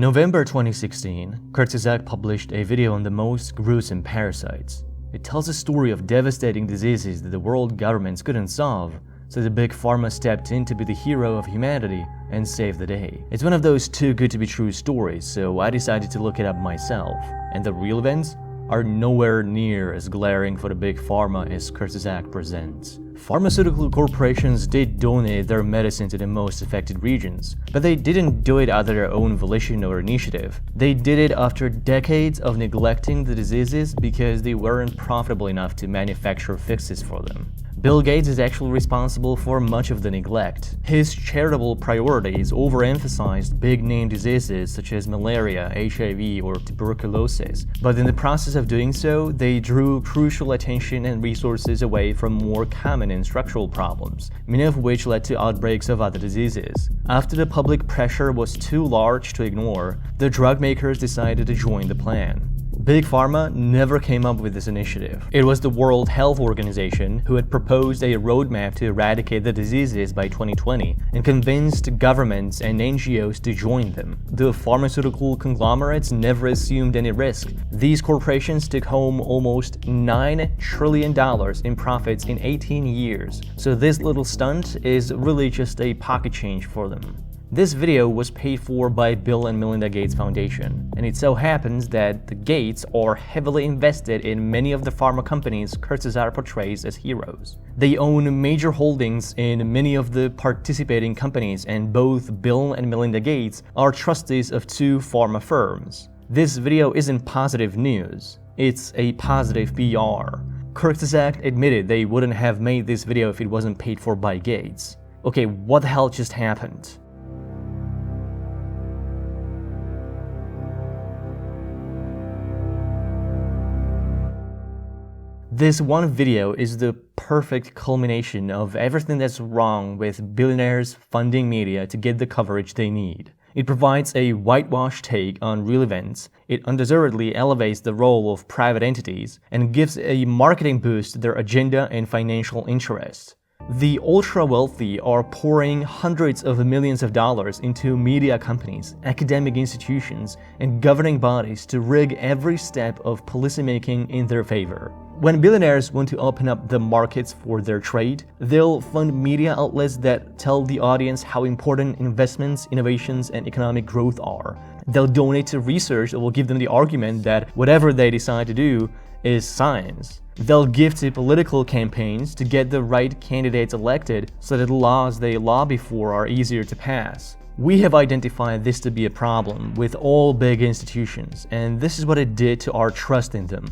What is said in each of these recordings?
In November 2016, Kurzgesagt published a video on the most gruesome parasites. It tells a story of devastating diseases that the world governments couldn't solve, so the big pharma stepped in to be the hero of humanity and save the day. It's one of those too good to be true stories, so I decided to look it up myself, and the real events are nowhere near as glaring for the big pharma as Kurzgesagt presents. Pharmaceutical corporations did donate their medicine to the most affected regions, but they didn't do it out of their own volition or initiative. They did it after decades of neglecting the diseases because they weren't profitable enough to manufacture fixes for them. Bill Gates is actually responsible for much of the neglect. His charitable priorities overemphasized big-name diseases such as malaria, HIV, or tuberculosis, but in the process of doing so, they drew crucial attention and resources away from more common and structural problems, many of which led to outbreaks of other diseases. After the public pressure was too large to ignore, the drug makers decided to join the plan. Big Pharma never came up with this initiative. It was the World Health Organization who had proposed a roadmap to eradicate the diseases by 2020 and convinced governments and NGOs to join them. The pharmaceutical conglomerates never assumed any risk. These corporations took home almost $9 trillion in profits in 18 years, so this little stunt is really just a pocket change for them. This video was paid for by Bill and Melinda Gates Foundation, and it so happens that the Gates are heavily invested in many of the pharma companies Kurzgesagt portrays as heroes. They own major holdings in many of the participating companies, and both Bill and Melinda Gates are trustees of two pharma firms. This video isn't positive news, it's a positive PR. Kurzgesagt admitted they wouldn't have made this video if it wasn't paid for by Gates. Okay, what the hell just happened? This one video is the perfect culmination of everything that's wrong with billionaires funding media to get the coverage they need. It provides a whitewashed take on real events, it undeservedly elevates the role of private entities, and gives a marketing boost to their agenda and financial interests. The ultra-wealthy are pouring hundreds of millions of dollars into media companies, academic institutions, and governing bodies to rig every step of policymaking in their favor. When billionaires want to open up the markets for their trade, they'll fund media outlets that tell the audience how important investments, innovations, and economic growth are. They'll donate to research that will give them the argument that whatever they decide to do is science. They'll give to political campaigns to get the right candidates elected so that the laws they lobby for are easier to pass. We have identified this to be a problem with all big institutions, and this is what it did to our trust in them.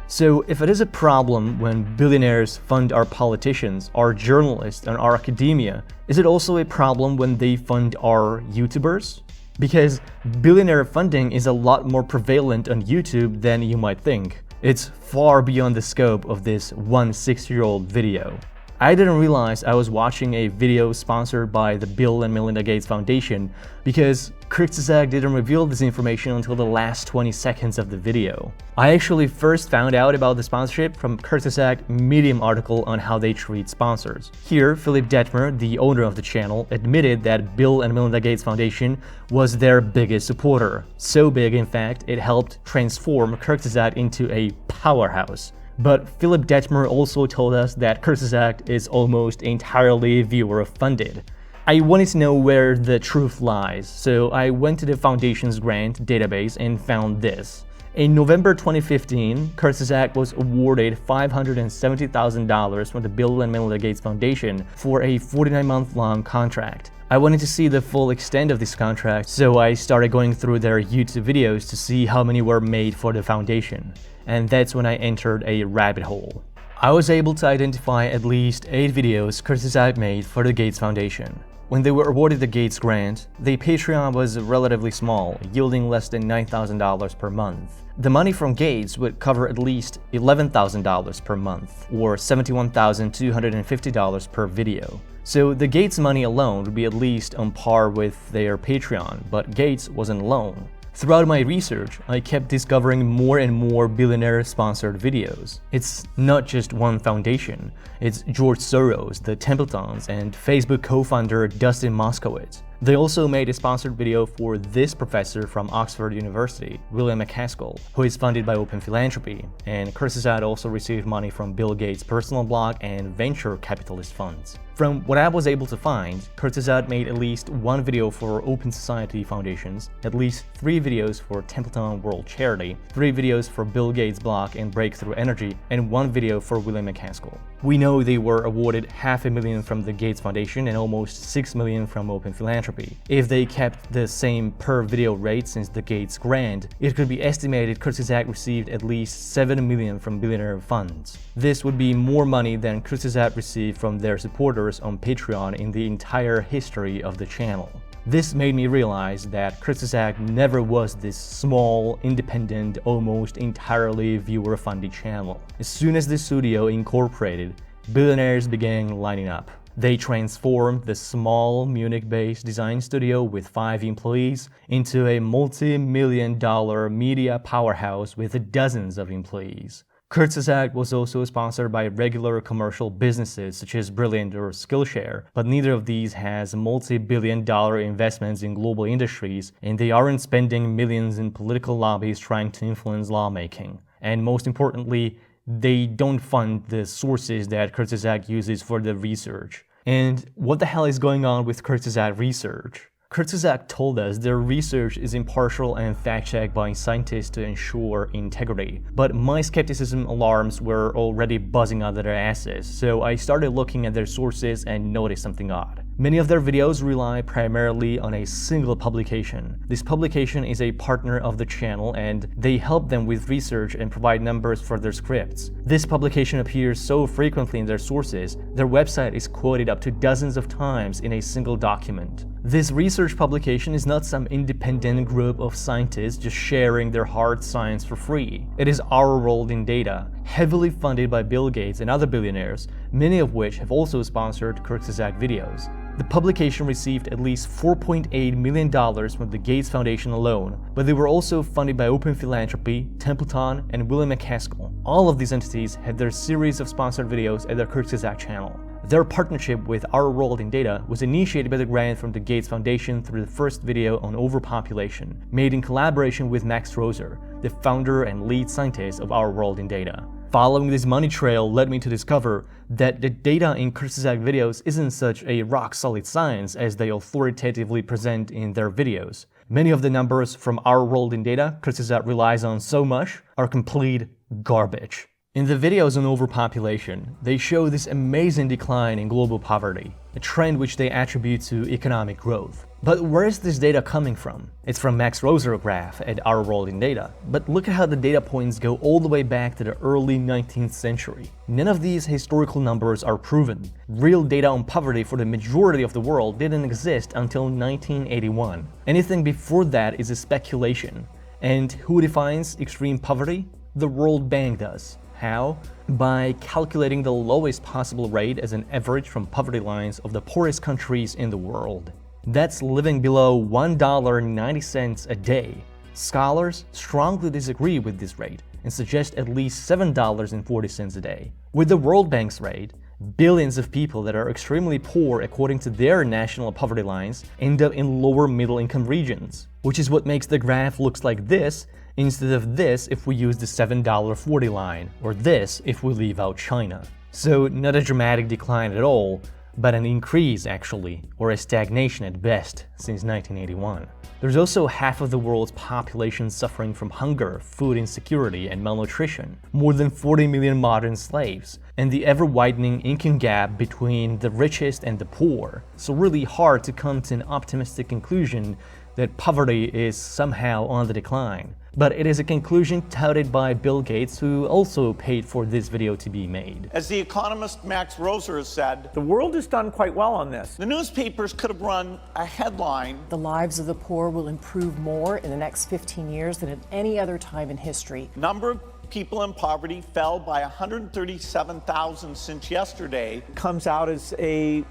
So if it is a problem when billionaires fund our politicians, our journalists, and our academia, is it also a problem when they fund our YouTubers? Because billionaire funding is a lot more prevalent on YouTube than you might think. It's far beyond the scope of this 6-year-old video. I didn't realize I was watching a video sponsored by the Bill and Melinda Gates Foundation because Kurzgesagt didn't reveal this information until the last 20 seconds of the video. I actually first found out about the sponsorship from Kurzgesagt Medium article on how they treat sponsors. Here, Philipp Detmer, the owner of the channel, admitted that Bill and Melinda Gates Foundation was their biggest supporter. So big, in fact, it helped transform Kurzgesagt into a powerhouse. But Philipp Detmer also told us that Kurzgesagt is almost entirely viewer-funded. I wanted to know where the truth lies, so I went to the foundation's grant database and found this. In November 2015, Kurzgesagt was awarded $570,000 from the Bill and Melinda Gates Foundation for a 49-month-long contract. I wanted to see the full extent of this contract, so I started going through their YouTube videos to see how many were made for the foundation. And that's when I entered a rabbit hole. I was able to identify at least 8 videos Kurzgesagt made for the Gates Foundation. When they were awarded the Gates grant, the Patreon was relatively small, yielding less than $9,000 per month. The money from Gates would cover at least $11,000 per month, or $71,250 per video. So the Gates money alone would be at least on par with their Patreon, but Gates wasn't alone. Throughout my research, I kept discovering more and more billionaire-sponsored videos. It's not just one foundation. It's George Soros, the Templetons, and Facebook co-founder Dustin Moskovitz. They also made a sponsored video for this professor from Oxford University, William MacAskill, who is funded by Open Philanthropy, and Kurtzgesagt also received money from Bill Gates' personal blog and venture capitalist funds. From what I was able to find, Kurtzgesagt made at least one video for Open Society Foundations, at least 3 videos for Templeton World Charity, 3 videos for Bill Gates' blog and Breakthrough Energy, and 1 video for William MacAskill. We know they were awarded $500,000 from the Gates Foundation and almost $6 million from Open Philanthropy. If they kept the same per video rate since the Gates grant, it could be estimated Kurtzgesagt received at least $7 million from billionaire funds. This would be more money than Kurtzgesagt received from their supporters on Patreon in the entire history of the channel. This made me realize that Kurtzgesagt never was this small, independent, almost entirely viewer-funded channel. As soon as the studio incorporated, billionaires began lining up. They transformed the small Munich-based design studio with 5 employees into a multi-million-dollar media powerhouse with dozens of employees. Kurzgesagt was also sponsored by regular commercial businesses such as Brilliant or Skillshare, but neither of these has multi-billion-dollar investments in global industries, and they aren't spending millions in political lobbies trying to influence lawmaking. And most importantly, they don't fund the sources that Kurzgesagt uses for the research. And what the hell is going on with Kurzgesagt research? Kurzgesagt told us their research is impartial and fact-checked by scientists to ensure integrity. But my skepticism alarms were already buzzing out of their asses, so I started looking at their sources and noticed something odd. Many of their videos rely primarily on a single publication. This publication is a partner of the channel and they help them with research and provide numbers for their scripts. This publication appears so frequently in their sources, their website is quoted up to dozens of times in a single document. This research publication is not some independent group of scientists just sharing their hard science for free. It is Our World in Data, heavily funded by Bill Gates and other billionaires, many of which have also sponsored Kurtzgesagt videos. The publication received at least $4.8 million from the Gates Foundation alone, but they were also funded by Open Philanthropy, Templeton, and William MacAskill. All of these entities had their series of sponsored videos at their Kurtzgesagt channel. Their partnership with Our World in Data was initiated by the grant from the Gates Foundation through the first video on overpopulation, made in collaboration with Max Roser, the founder and lead scientist of Our World in Data. Following this money trail led me to discover that the data in Kurzgesagt videos isn't such a rock-solid science as they authoritatively present in their videos. Many of the numbers from Our World in Data Kurzgesagt relies on so much are complete garbage. In the videos on overpopulation, they show this amazing decline in global poverty, a trend which they attribute to economic growth. But where is this data coming from? It's from Max Roser graph at Our World in Data. But look at how the data points go all the way back to the early 19th century. None of these historical numbers are proven. Real data on poverty for the majority of the world didn't exist until 1981. Anything before that is a speculation. And who defines extreme poverty? The World Bank does. How? By calculating the lowest possible rate as an average from poverty lines of the poorest countries in the world. That's living below $1.90 a day. Scholars strongly disagree with this rate and suggest at least $7.40 a day. With the World Bank's rate, billions of people that are extremely poor according to their national poverty lines end up in lower middle income regions, which is what makes the graph looks like this instead of this if we use the $7.40 line, or this if we leave out China. So not a dramatic decline at all, but an increase actually, or a stagnation at best, since 1981. There's also half of the world's population suffering from hunger, food insecurity, and malnutrition, more than 40 million modern slaves, and the ever-widening income gap between the richest and the poor. So really hard to come to an optimistic conclusion that poverty is somehow on the decline. But it is a conclusion touted by Bill Gates, who also paid for this video to be made. As the economist Max Roser has said, the world has done quite well on this. The newspapers could have run a headline. The lives of the poor will improve more in the next 15 years than at any other time in history. Number of people in poverty fell by 137,000 since yesterday. Comes out as a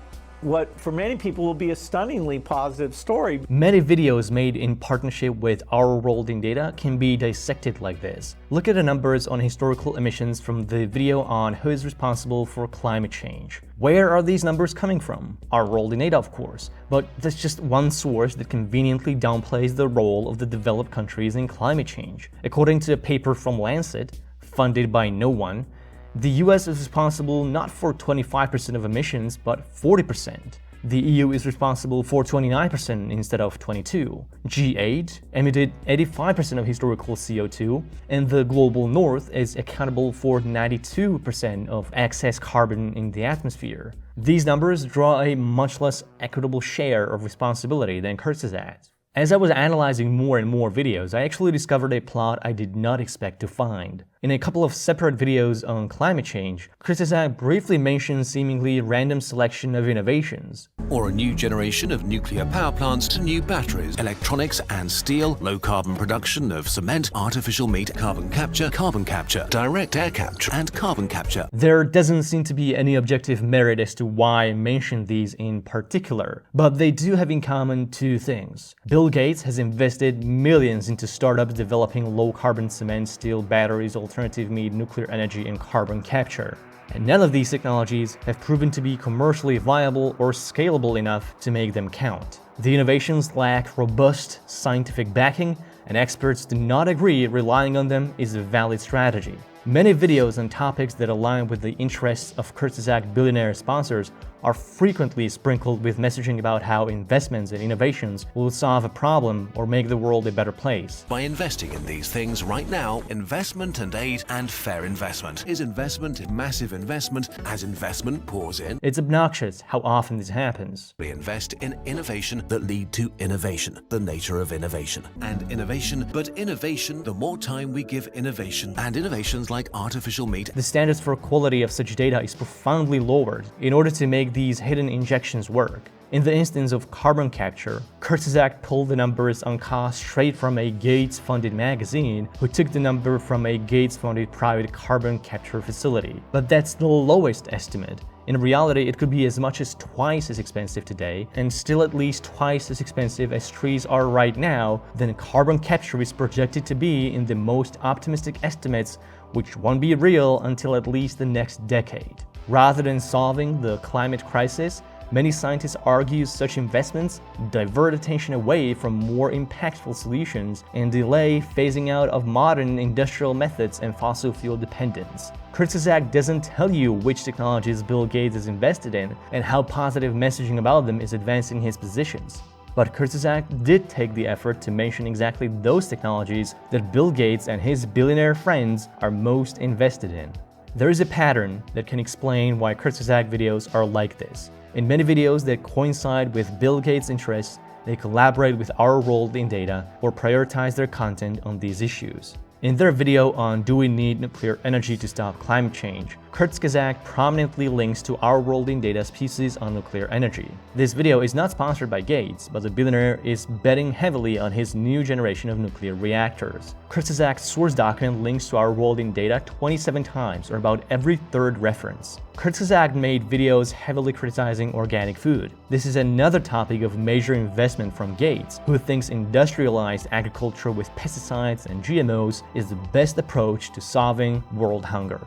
what for many people will be a stunningly positive story. Many videos made in partnership with Our World in Data can be dissected like this. Look at the numbers on historical emissions from the video on who is responsible for climate change. Where are these numbers coming from? Our World in Data, of course, but that's just one source that conveniently downplays the role of the developed countries in climate change. According to a paper from Lancet, funded by no one, the US is responsible not for 25% of emissions, but 40%. The EU is responsible for 29% instead of 22%. G8 emitted 85% of historical CO2, and the global north is accountable for 92% of excess carbon in the atmosphere. These numbers draw a much less equitable share of responsibility than Kurtzgesagt. As I was analyzing more and more videos, I actually discovered a plot I did not expect to find. In a couple of separate videos on climate change, Kurtzgesagt briefly mentions seemingly random selection of innovations. Or a new generation of nuclear power plants to new batteries, electronics and steel, low carbon production of cement, artificial meat, carbon capture, direct air capture, and carbon capture. There doesn't seem to be any objective merit as to why I mention these in particular, but they do have in common two things. Bill Gates has invested millions into startups developing low-carbon cement, steel, batteries, alternative meat, nuclear energy, and carbon capture. And none of these technologies have proven to be commercially viable or scalable enough to make them count. The innovations lack robust scientific backing, and experts do not agree relying on them is a valid strategy. Many videos on topics that align with the interests of Kurzgesagt Billionaire sponsors are frequently sprinkled with messaging about how investments and innovations will solve a problem or make the world a better place. By investing in these things right now, investment and aid and fair investment. Is investment massive investment as investment pours in? It's obnoxious how often this happens. We invest in innovation that lead to innovation, the nature of innovation. And innovation, but innovation, the more time we give innovation, and innovations like artificial meat. The standards for quality of such data is profoundly lowered in order to make these hidden injections work. In the instance of carbon capture, Kurzgesagt pulled the numbers on cost straight from a Gates-funded magazine, who took the number from a Gates-funded private carbon capture facility. But that's the lowest estimate. In reality, it could be as much as twice as expensive today, and still at least twice as expensive as trees are right now than carbon capture is projected to be in the most optimistic estimates, which won't be real until at least the next decade. Rather than solving the climate crisis, many scientists argue such investments divert attention away from more impactful solutions and delay phasing out of modern industrial methods and fossil fuel dependence. Kurzgesagt doesn't tell you which technologies Bill Gates is invested in and how positive messaging about them is advancing his positions. But Kurzgesagt did take the effort to mention exactly those technologies that Bill Gates and his billionaire friends are most invested in. There is a pattern that can explain why Kurzgesagt videos are like this. In many videos that coincide with Bill Gates' interests, they collaborate with Our World in Data or prioritize their content on these issues. In their video on Do We Need Nuclear Energy to Stop Climate Change, Kurzgesagt prominently links to Our World in Data's pieces on nuclear energy. This video is not sponsored by Gates, but the billionaire is betting heavily on his new generation of nuclear reactors. Kurzgesagt's source document links to Our World in Data 27 times, or about every third reference. Kurzgesagt made videos heavily criticizing organic food. This is another topic of major investment from Gates, who thinks industrialized agriculture with pesticides and GMOs is the best approach to solving world hunger,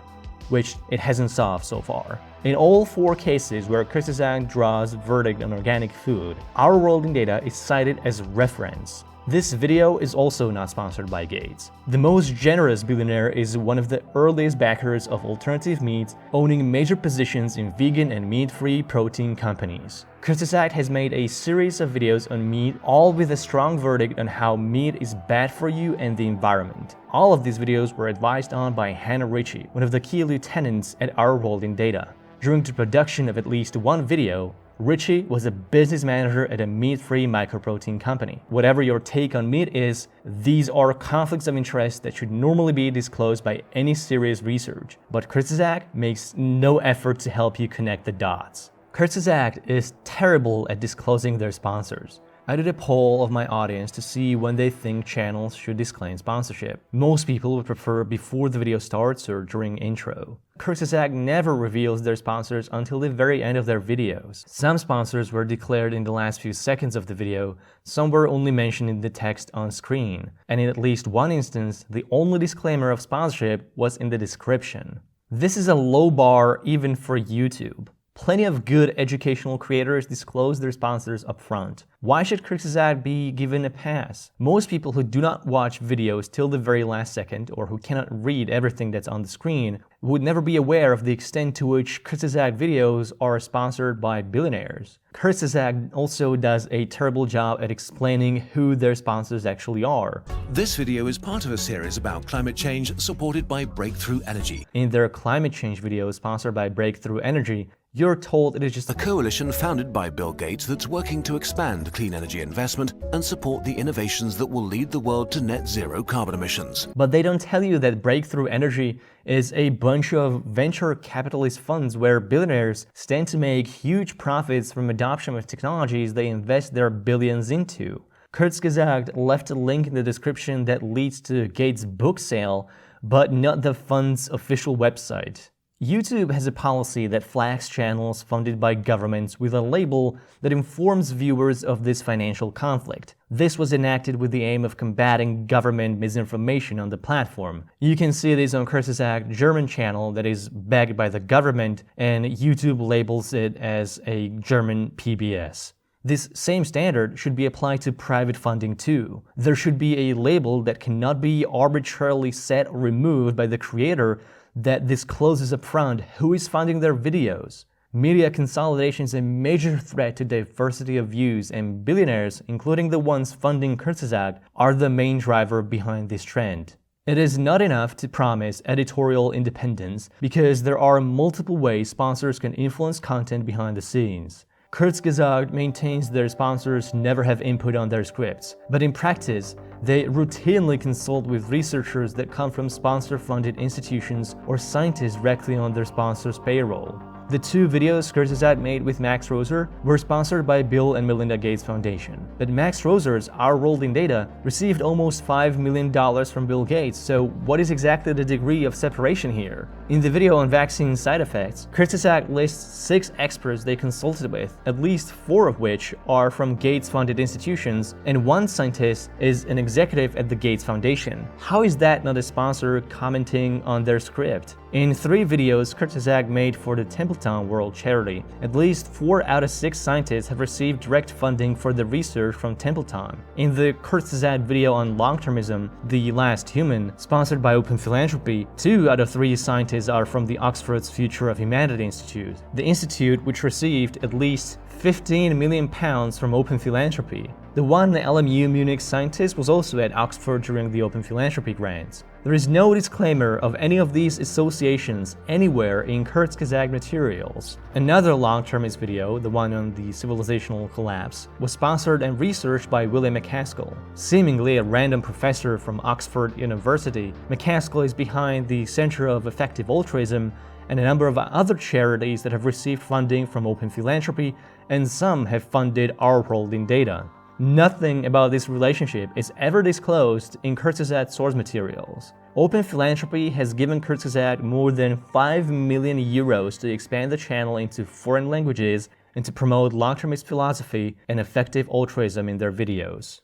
which it hasn't solved so far. In all four cases where Kurzgesagt draws verdict on organic food, Our World in Data is cited as reference. This video is also not sponsored by Gates. The most generous billionaire is one of the earliest backers of alternative meats, owning major positions in vegan and meat-free protein companies. Kurzgesagt has made a series of videos on meat, all with a strong verdict on how meat is bad for you and the environment. All of these videos were advised on by Hannah Ritchie, one of the key lieutenants at Our World in Data. During the production of at least one video, Ritchie was a business manager at a meat-free microprotein company. Whatever your take on meat is, these are conflicts of interest that should normally be disclosed by any serious research. But Kurzgesagt makes no effort to help you connect the dots. Kurzgesagt is terrible at disclosing their sponsors. I did a poll of my audience to see when they think channels should disclaim sponsorship. Most people would prefer before the video starts or during intro. Kurzgesagt never reveals their sponsors until the very end of their videos. Some sponsors were declared in the last few seconds of the video, some were only mentioned in the text on screen, and in at least one instance, the only disclaimer of sponsorship was in the description. This is a low bar even for YouTube. Plenty of good educational creators disclose their sponsors up front. Why should Kurzgesagt be given a pass? Most people who do not watch videos till the very last second, or who cannot read everything that's on the screen, would never be aware of the extent to which Kurzgesagt videos are sponsored by Billionaires. Kurzgesagt also does a terrible job at explaining who their sponsors actually are. This video is part of a series about climate change supported by Breakthrough Energy. In their climate change video sponsored by Breakthrough Energy, you're told it is just A coalition founded by Bill Gates that's working to expand clean energy investment and support the innovations that will lead the world to net zero carbon emissions. But they don't tell you that Breakthrough Energy is a bunch of venture capitalist funds where billionaires stand to make huge profits from adoption of technologies they invest their billions into. Kurzgesagt left a link in the description that leads to Gates' book sale, but not the fund's official website. YouTube has a policy that flags channels funded by governments with a label that informs viewers of this financial conflict. This was enacted with the aim of combating government misinformation on the platform. You can see this on Kurzgesagt German channel that is backed by the government, and YouTube labels it as a German PBS. This same standard should be applied to private funding too. There should be a label that cannot be arbitrarily set or removed by the creator that discloses upfront who is funding their videos. Media consolidation is a major threat to diversity of views, and billionaires, including the ones funding Kurzgesagt, are the main driver behind this trend. It is not enough to promise editorial independence, because there are multiple ways sponsors can influence content behind the scenes. Kurzgesagt maintains their sponsors never have input on their scripts, but in practice, they routinely consult with researchers that come from sponsor-funded institutions or scientists directly on their sponsors' payroll. The two videos Kurzgesagt made with Max Roser were sponsored by Bill and Melinda Gates Foundation. But Max Roser's Our World in Data received almost $5 million from Bill Gates, so what is exactly the degree of separation here? In the video on vaccine side effects, Kurzgesagt lists 6 experts they consulted with, at least 4 of which are from Gates-funded institutions, and 1 scientist is an executive at the Gates Foundation. How is that not a sponsor commenting on their script? In 3 videos Kurzgesagt made for the Templeton World Charity, at least 4 out of 6 scientists have received direct funding for the research from Templeton. In the Kurzgesagt video on long-termism, The Last Human, sponsored by Open Philanthropy, 2 out of 3 scientists are from the Oxford's Future of Humanity Institute, the institute which received at least £15 million from Open Philanthropy. The one LMU Munich scientist was also at Oxford during the Open Philanthropy grants. There is no disclaimer of any of these associations anywhere in Kurzgesagt materials. Another long-termist video, the one on the civilizational collapse, was sponsored and researched by William MacAskill. Seemingly a random professor from Oxford University, MacAskill is behind the Center of Effective Altruism and a number of other charities that have received funding from Open Philanthropy, and some have funded Our World in Data. Nothing about this relationship is ever disclosed in Kurzgesagt source materials. Open Philanthropy has given Kurzgesagt more than 5 million euros to expand the channel into foreign languages and to promote long-termist philosophy and effective altruism in their videos.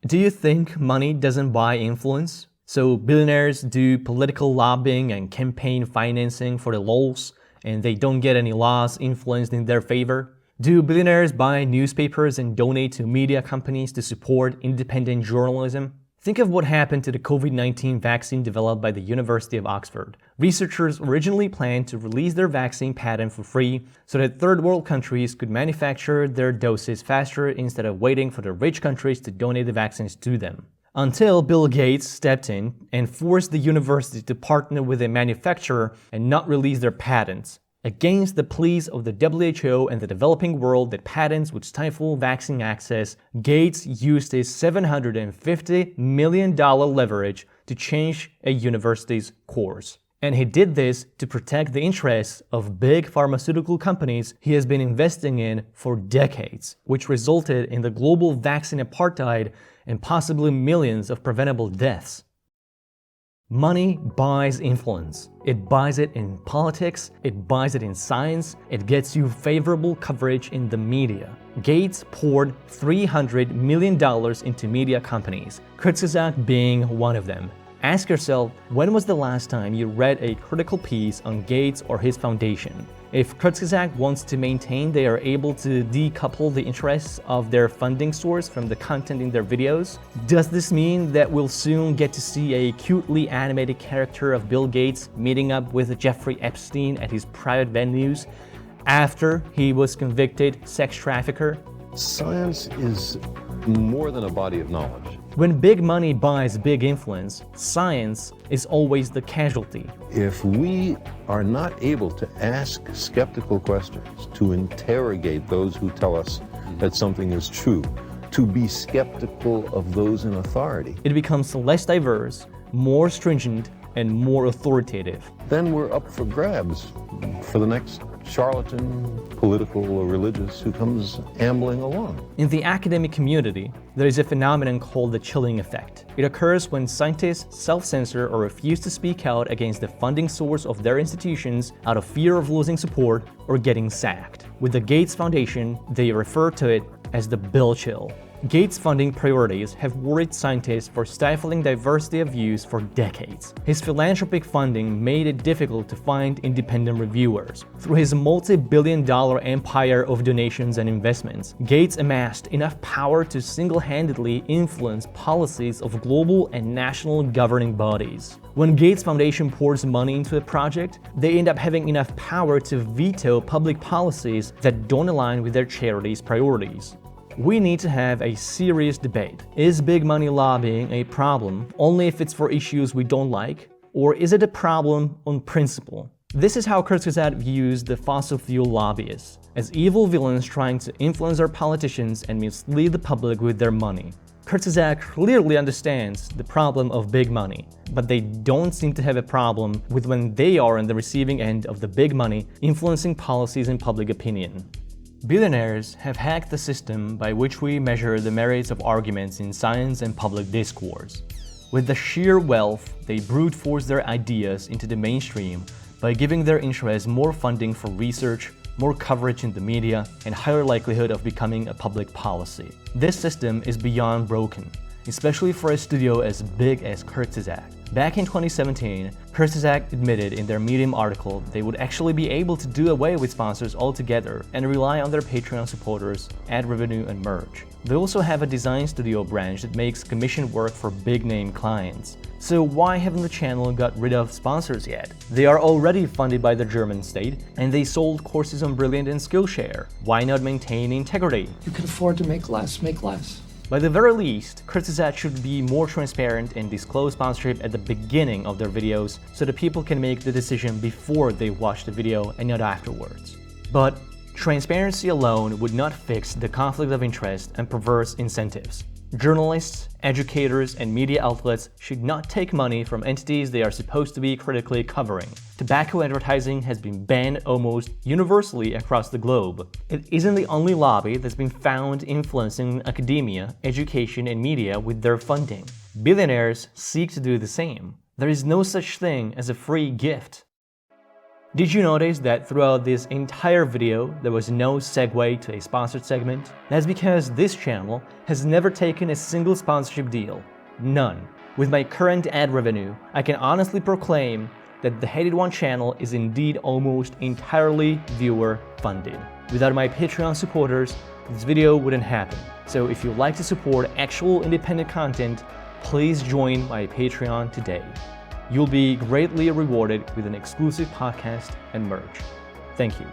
Do you think money doesn't buy influence? So billionaires do political lobbying and campaign financing for the lols, and they don't get any laws influenced in their favor? Do billionaires buy newspapers and donate to media companies to support independent journalism? Think of what happened to the COVID-19 vaccine developed by the University of Oxford. Researchers originally planned to release their vaccine patent for free so that third world countries could manufacture their doses faster instead of waiting for the rich countries to donate the vaccines to them. Until Bill Gates stepped in and forced the university to partner with a manufacturer and not release their patents. Against the pleas of the WHO and the developing world that patents would stifle vaccine access, Gates used his $750 million leverage to change a university's course. And he did this to protect the interests of big pharmaceutical companies he has been investing in for decades, which resulted in the global vaccine apartheid and possibly millions of preventable deaths. Money buys influence. It buys it in politics, it buys it in science, it gets you favorable coverage in the media. Gates poured $300 million into media companies, Kurzgesagt being one of them. Ask yourself, when was the last time you read a critical piece on Gates or his foundation? If Kurzgesagt wants to maintain they are able to decouple the interests of their funding source from the content in their videos, does this mean that we'll soon get to see a cutely animated character of Bill Gates meeting up with Jeffrey Epstein at his private venues after he was convicted sex trafficker? Science is more than a body of knowledge. When big money buys big influence, science is always the casualty. If we are not able to ask skeptical questions, to interrogate those who tell us that something is true, to be skeptical of those in authority, it becomes less diverse, more stringent, and more authoritative. then we're up for grabs for the next charlatan, political or religious, who comes ambling along. In the academic community, there is a phenomenon called the chilling effect. It occurs when scientists self-censor or refuse to speak out against the funding source of their institutions out of fear of losing support or getting sacked. With the Gates Foundation, they refer to it as the Bill Chill. Gates' funding priorities have worried scientists for stifling diversity of views for decades. His philanthropic funding made it difficult to find independent reviewers. Through his multi-billion-dollar empire of donations and investments, Gates amassed enough power to single-handedly influence policies of global and national governing bodies. When Gates Foundation pours money into a project, they end up having enough power to veto public policies that don't align with their charity's priorities. We need to have a serious debate. Is big money lobbying a problem only if it's for issues we don't like? Or is it a problem on principle? This is how Kurzgesagt views the fossil fuel lobbyists, as evil villains trying to influence our politicians and mislead the public with their money. Kurzgesagt clearly understands the problem of big money, but they don't seem to have a problem with when they are on the receiving end of the big money influencing policies and public opinion. Billionaires have hacked the system by which we measure the merits of arguments in science and public discourse. With the sheer wealth, they brute force their ideas into the mainstream by giving their interests more funding for research, more coverage in the media, and higher likelihood of becoming a public policy. This system is beyond broken, especially for a studio as big as Kurzgesagt. Back in 2017, Kurzgesagt admitted in their Medium article they would actually be able to do away with sponsors altogether and rely on their Patreon supporters, ad revenue, and merch. They also have a design studio branch that makes commission work for big-name clients. So why haven't the channel got rid of sponsors yet? They are already funded by the German state, and they sold courses on Brilliant and Skillshare. Why not maintain integrity? You can afford to make less, make less. By the very least, Kurzgesagt should be more transparent and disclose sponsorship at the beginning of their videos so that people can make the decision before they watch the video and not afterwards. But transparency alone would not fix the conflict of interest and perverse incentives. Journalists, educators, and media outlets should not take money from entities they are supposed to be critically covering. Tobacco advertising has been banned almost universally across the globe. It isn't the only lobby that's been found influencing academia, education, and media with their funding. Billionaires seek to do the same. There is no such thing as a free gift. Did you notice that throughout this entire video there was no segue to a sponsored segment? That's because this channel has never taken a single sponsorship deal. None. With my current ad revenue, I can honestly proclaim that the Hated One channel is indeed almost entirely viewer funded. Without my Patreon supporters, this video wouldn't happen. So if you'd like to support actual independent content, please join my Patreon today. You'll be greatly rewarded with an exclusive podcast and merch. Thank you.